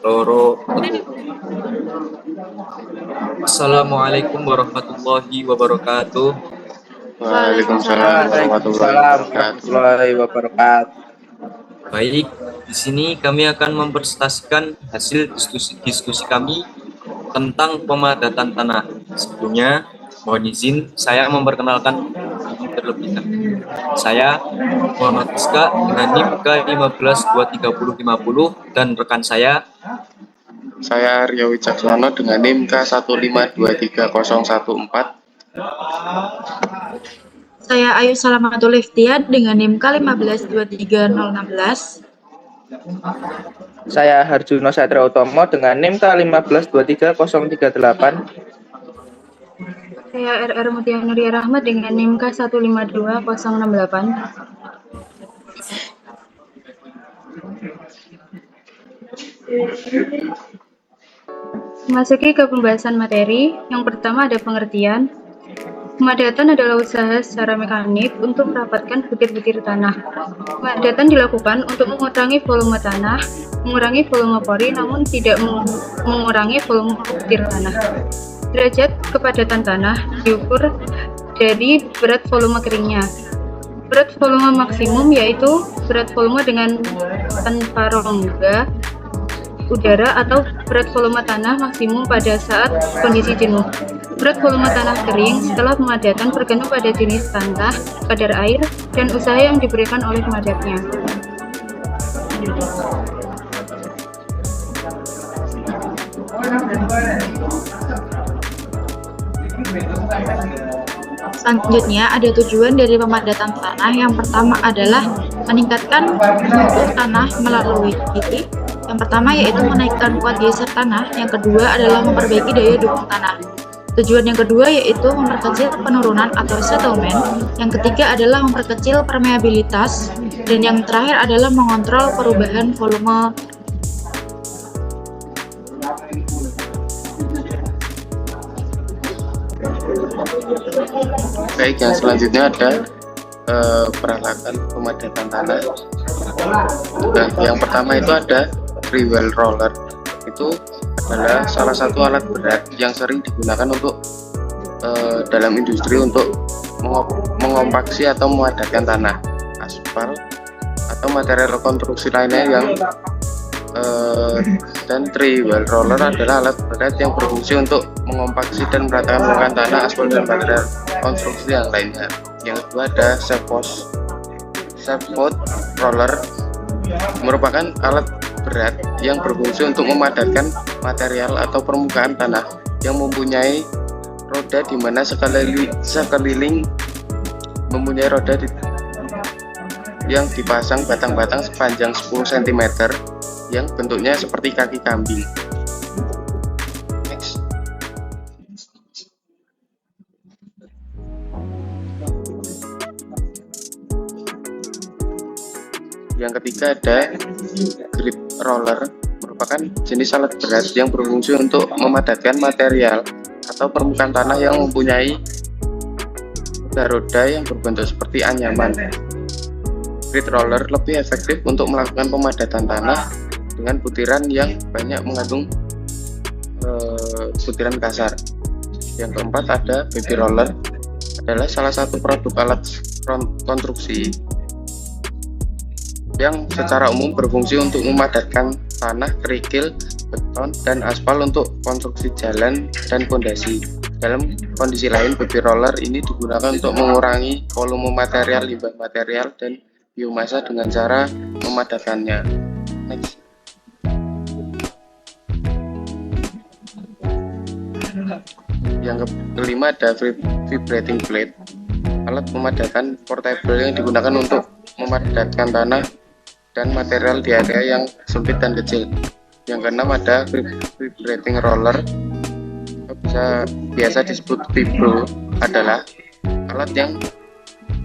Loro telu. Assalamualaikum warahmatullahi wabarakatuh. Waalaikumsalam warahmatullahi Waalaikumsalam wabarakatuh. warahmatullahi wabarakatuh. Baik, di sini kami akan mempresentasikan hasil diskusi kami tentang pemadatan tanah. Sebelumnya, mohon izin saya memperkenalkan diri terlebih dahulu. Saya Muhammad Rizka dengan NIM K152350 dan rekan saya Saya Rio Wicaksono dengan NIM K1523014. Saya Ayu Salamatul Iftiar dengan NIM K1523016. Saya Harjuno Satria Utomo dengan NIM K1523038. Saya RR Mutia Nuria Rahmat dengan NIM K152068. Memasuki ke pembahasan materi, yang pertama ada pengertian. Pemadatan adalah usaha secara mekanik untuk merapatkan butir-butir tanah. Pemadatan dilakukan untuk mengurangi volume tanah, mengurangi volume pori, namun tidak mengurangi volume butir tanah. Derajat kepadatan tanah diukur dari berat volume keringnya. Berat volume maksimum yaitu berat volume dengan tanpa rongga udara atau berat volume tanah maksimum pada saat kondisi jenuh. Berat volume tanah kering setelah pemadatan bergantung pada jenis tanah, kadar air, dan usaha yang diberikan oleh pemadatnya. Selanjutnya ada tujuan dari pemadatan tanah. Yang pertama adalah meningkatkan mutu tanah melalui yang pertama yaitu menaikkan kuat geser tanah, yang kedua adalah memperbaiki daya dukung tanah. Tujuan yang kedua yaitu memperkecil penurunan atau settlement, yang ketiga adalah memperkecil permeabilitas, dan yang terakhir adalah mengontrol perubahan volume. Baik, yang selanjutnya ada peralatan pemadatan tanah. Nah, yang pertama itu ada freewheel roller. Itu adalah salah satu alat berat yang sering digunakan untuk dalam industri untuk mengompaksi atau memadatkan tanah, aspal, atau material konstruksi lainnya yang dan freewheel roller adalah alat berat yang berfungsi untuk mengompaksi dan meratakan permukaan tanah, aspal, dan material konstruksi yang lainnya. Yang kedua ada shaft roller, merupakan alat berat yang berfungsi untuk memadatkan material atau permukaan tanah yang mempunyai roda di mana sekeliling mempunyai roda yang dipasang batang-batang sepanjang 10 cm yang bentuknya seperti kaki kambing. Next. Yang ketiga ada grip roller, merupakan jenis alat berat yang berfungsi untuk memadatkan material atau permukaan tanah yang mempunyai roda yang berbentuk seperti anyaman. Grid roller lebih efektif untuk melakukan pemadatan tanah dengan butiran yang banyak mengandung butiran kasar. Yang keempat ada baby roller, adalah salah satu produk alat konstruksi yang secara umum berfungsi untuk memadatkan tanah, kerikil, beton, dan aspal untuk konstruksi jalan dan fondasi. Dalam kondisi lain, baby roller ini digunakan untuk mengurangi volume material, limbah material, dan biomasa dengan cara memadatkannya. Next. Yang kelima ada vibrating plate, alat pemadatan portable yang digunakan untuk memadatkan tanah dan material di area yang sempit dan kecil. Yang keenam ada vibrating roller, biasa disebut vibro, adalah alat yang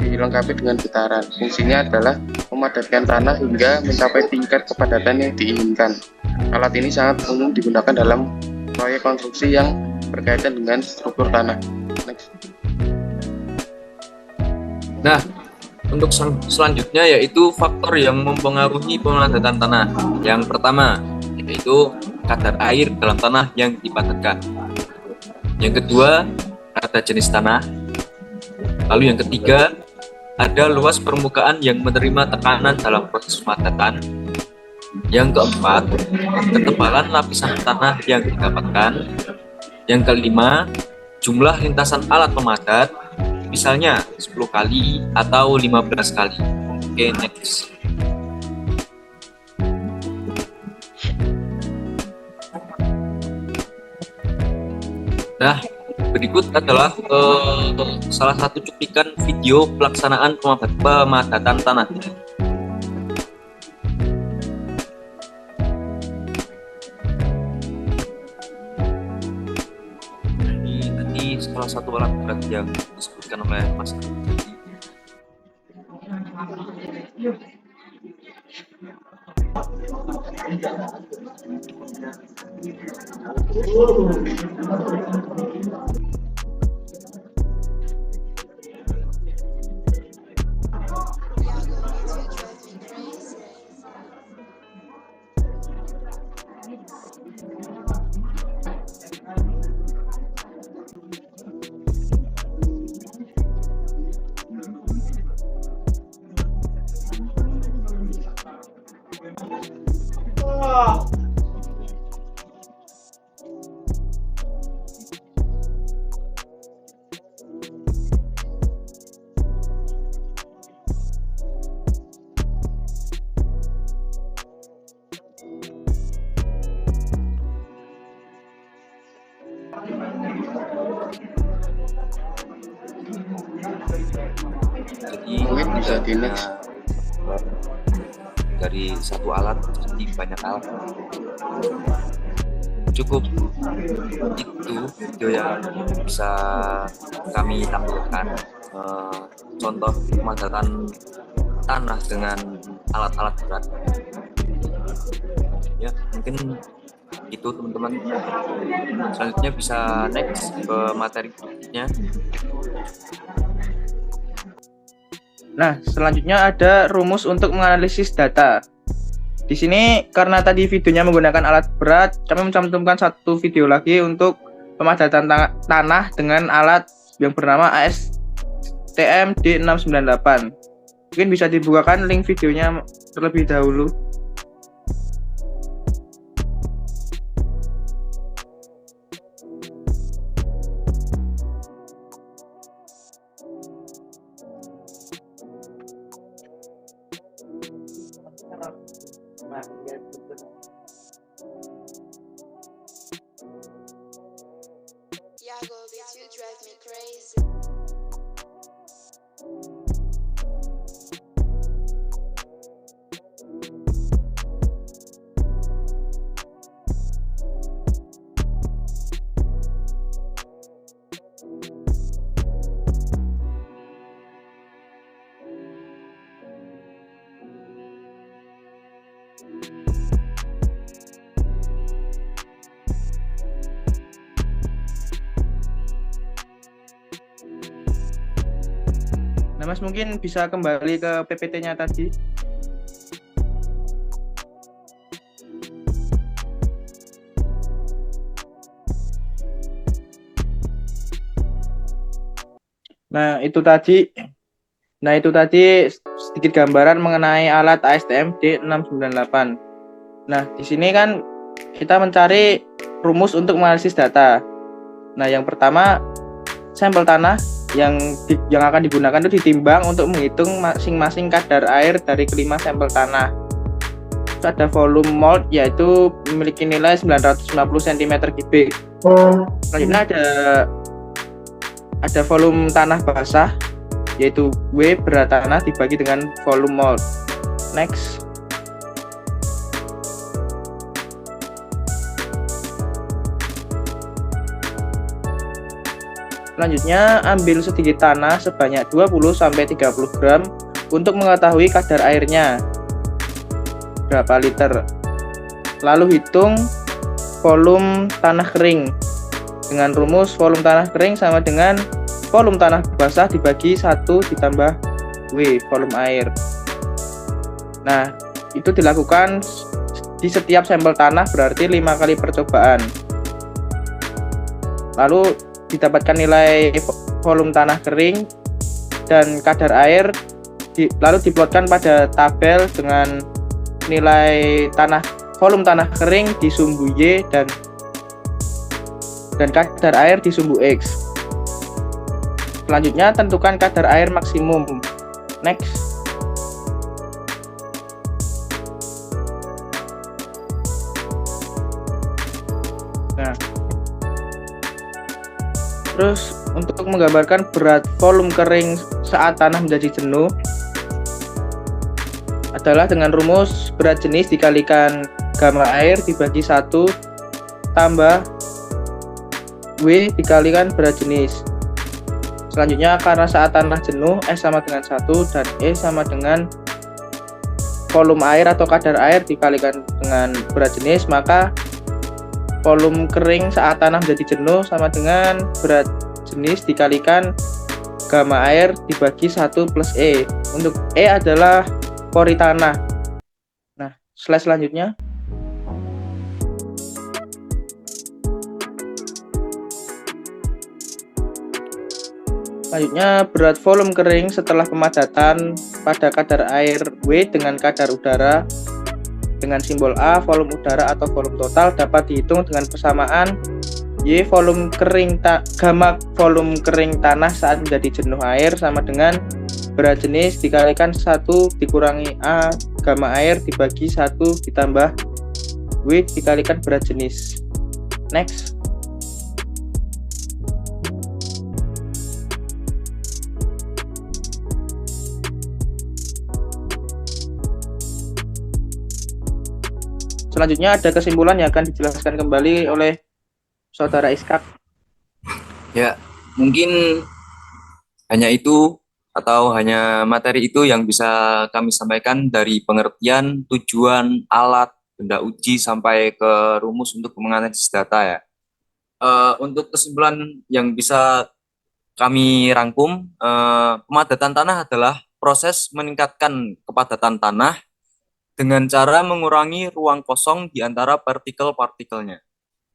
dilengkapi dengan getaran. Fungsinya adalah memadatkan tanah hingga mencapai tingkat kepadatan yang diinginkan. Alat ini sangat umum digunakan dalam proyek konstruksi yang berkaitan dengan struktur tanah. Next. Nah, untuk selanjutnya yaitu faktor yang mempengaruhi pemadatan tanah. Yang pertama, yaitu kadar air dalam tanah yang dipadatkan. Yang kedua, ada jenis tanah. Lalu yang ketiga, ada luas permukaan yang menerima tekanan dalam proses pemadatan. Yang keempat, ketebalan lapisan tanah yang didapatkan. Yang kelima, jumlah lintasan alat pemadat, misalnya 10 kali atau 15 kali. Oke, next. Nah, berikut adalah salah satu cuplikan video pelaksanaan pemadatan tanah. Ini tadi salah satu alat berat yang disebutkan oleh Mas Ardi. Jadi Mungkin bisa di next. dari satu alat jadi banyak alat. Cukup itu video yang bisa kami tampilkan, contoh pemadatan tanah dengan alat-alat berat. Ya, mungkin itu teman-teman. Selanjutnya bisa next ke materi berikutnya. Nah, selanjutnya ada rumus untuk menganalisis data. Di sini karena tadi videonya menggunakan alat berat, kami mencantumkan satu video lagi untuk pemadatan tanah dengan alat yang bernama ASTM D698. Mungkin bisa dibukakan link videonya terlebih dahulu. Yago beats you drive me crazy. Nah, Mas mungkin bisa kembali ke PPT-nya tadi. Nah, itu tadi sedikit gambaran mengenai alat ASTM D698. Nah, di sini kan kita mencari rumus untuk menganalisis data. Nah, yang pertama, sampel tanah yang akan digunakan itu ditimbang untuk menghitung masing-masing kadar air dari kelima sampel tanah. Terus ada volume mold, yaitu memiliki nilai 950 cm3. Selanjutnya ada volume tanah basah, yaitu W berat tanah dibagi dengan volume mold. Next. Selanjutnya, ambil sedikit tanah sebanyak 20-30 gram untuk mengetahui kadar airnya berapa liter. Lalu hitung volume tanah kering dengan rumus volume tanah kering sama dengan volume tanah basah dibagi 1 ditambah W volume air. Nah, itu dilakukan di setiap sampel tanah berarti 5 kali percobaan. Lalu didapatkan nilai volume tanah kering dan kadar air, lalu diplotkan pada tabel dengan nilai volume tanah kering di sumbu Y dan kadar air di sumbu X. Selanjutnya tentukan kadar air maksimum. Next. Nah, terus untuk menggambarkan berat volume kering saat tanah menjadi jenuh adalah dengan rumus berat jenis dikalikan gamma air dibagi 1 tambah W dikalikan berat jenis. Selanjutnya karena saat tanah jenuh S sama dengan 1 dan E sama dengan volume air atau kadar air dikalikan dengan berat jenis, maka volume kering saat tanah menjadi jenuh sama dengan berat jenis dikalikan gamma air dibagi 1 plus E. Untuk E adalah pori tanah. Nah, slide selanjutnya. Selanjutnya, berat volume kering setelah pemadatan pada kadar air W dengan kadar udara dengan simbol A, volume udara atau volume total dapat dihitung dengan persamaan Y volume kering gamma volume kering tanah saat menjadi jenuh air sama dengan berat jenis dikalikan 1 dikurangi A gamma air dibagi 1 ditambah W dikalikan berat jenis. Next. Selanjutnya ada kesimpulan yang akan dijelaskan kembali oleh Saudara Iskak. Ya, mungkin hanya itu atau hanya materi itu yang bisa kami sampaikan dari pengertian, tujuan, alat, benda uji sampai ke rumus untuk menganalisis data ya. Untuk kesimpulan yang bisa kami rangkum, pemadatan tanah adalah proses meningkatkan kepadatan tanah dengan cara mengurangi ruang kosong di antara partikel-partikelnya,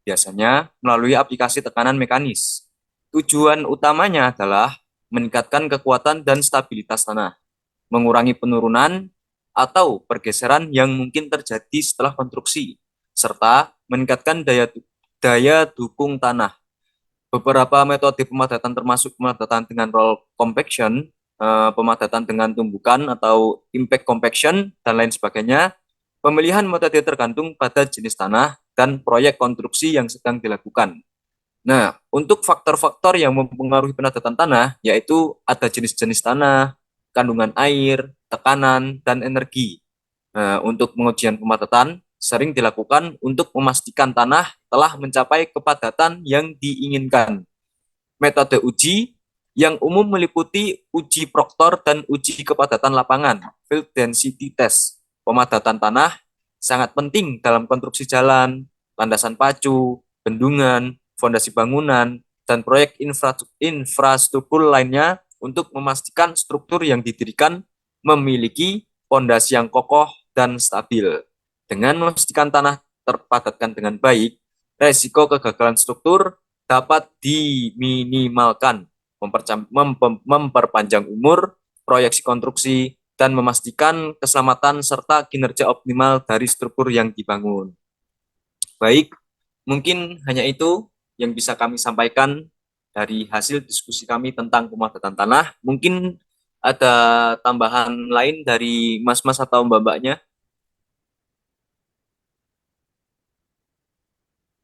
biasanya melalui aplikasi tekanan mekanis. Tujuan utamanya adalah meningkatkan kekuatan dan stabilitas tanah, mengurangi penurunan atau pergeseran yang mungkin terjadi setelah konstruksi, serta meningkatkan daya dukung tanah. Beberapa metode pemadatan termasuk pemadatan dengan roll compaction, pemadatan dengan tumbukan atau impact compaction, dan lain sebagainya. Pemilihan metode tergantung pada jenis tanah dan proyek konstruksi yang sedang dilakukan. Nah, untuk faktor-faktor yang mempengaruhi pemadatan tanah, yaitu ada jenis-jenis tanah, kandungan air, tekanan, dan energi. Nah, untuk pengujian pemadatan sering dilakukan untuk memastikan tanah telah mencapai kepadatan yang diinginkan. Metode uji yang umum meliputi uji proktor dan uji kepadatan lapangan, field density test. Pemadatan tanah sangat penting dalam konstruksi jalan, landasan pacu, bendungan, fondasi bangunan, dan proyek infrastruktur lainnya untuk memastikan struktur yang didirikan memiliki fondasi yang kokoh dan stabil. Dengan memastikan tanah terpadatkan dengan baik, resiko kegagalan struktur dapat diminimalkan, memperpanjang umur proyeksi konstruksi, dan memastikan keselamatan serta kinerja optimal dari struktur yang dibangun. Baik, mungkin hanya itu yang bisa kami sampaikan dari hasil diskusi kami tentang pemadatan tanah. Mungkin ada tambahan lain dari mas-mas atau mbak-mbaknya?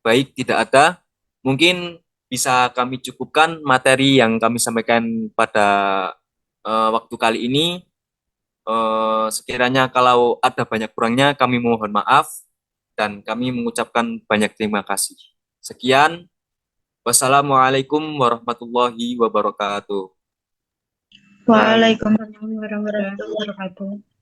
Baik, tidak ada. Mungkin bisa kami cukupkan materi yang kami sampaikan pada waktu kali ini. Sekiranya kalau ada banyak kurangnya, kami mohon maaf dan kami mengucapkan banyak terima kasih. Sekian. Wassalamualaikum warahmatullahi wabarakatuh. Waalaikumsalam warahmatullahi wabarakatuh.